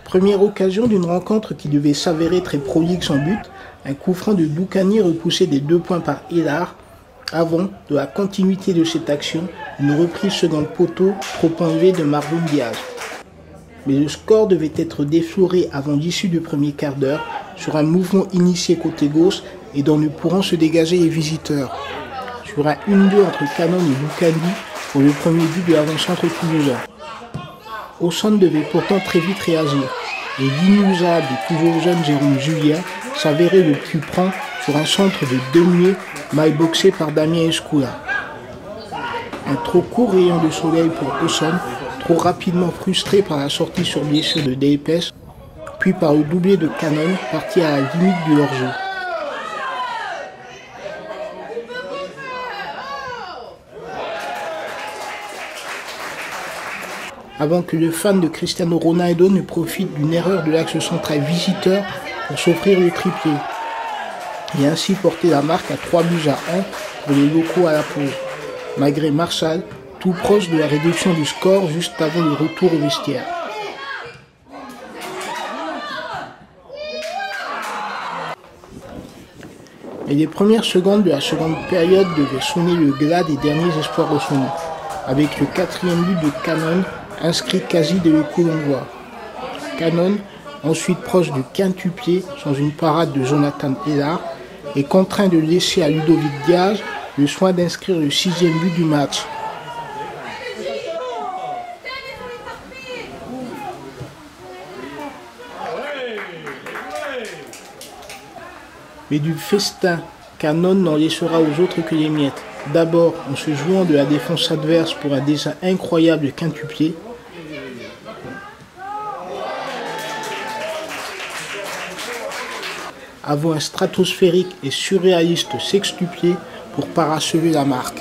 Première occasion d'une rencontre qui devait s'avérer très prolixe en but, un coup franc de Boukani repoussé des 2 points par Hélar, avant, de la continuité de cette action, une reprise seconde poteau trop enlevée de Marlon Diaz. Mais le score devait être défloré avant l'issue du premier quart d'heure sur un mouvement initié côté gauche et dont ne pourront se dégager les visiteurs. Sur un 1-2 entre Canon et Boukani pour le premier but de l'avant-centre toulousain. Auxonne devait pourtant très vite réagir et l'inusable et toujours jeune Jérôme Julien s'avérait le plus prompt sur un centre de demi mal boxé par Damien Escoula. Un trop court rayon de soleil pour Auxonne, trop rapidement frustré par la sortie sur blessure de Delpes, puis par le doublé de Canon parti à la limite du hors-jeu. Avant que le fan de Cristiano Ronaldo ne profite d'une erreur de l'axe central visiteur pour s'offrir le triplé, et ainsi porter la marque à 3-1 pour les locaux à la pause, malgré Marshall, tout proche de la réduction du score juste avant le retour au vestiaire. Mais les premières secondes de la seconde période devaient sonner le glas des derniers espoirs ressonnés, avec le 4e but de Canon, inscrit quasi dès le coup d'envoi. Canon, ensuite proche du quintuplé sans une parade de Jonathan Hélar, est contraint de laisser à Ludovic Diaz le soin d'inscrire le 6e but du match. Mais du festin, Canon n'en laissera aux autres que les miettes. D'abord en se jouant de la défense adverse pour un dessin incroyable quintuplé, avant un stratosphérique et surréaliste sextuplé pour parachever la marque.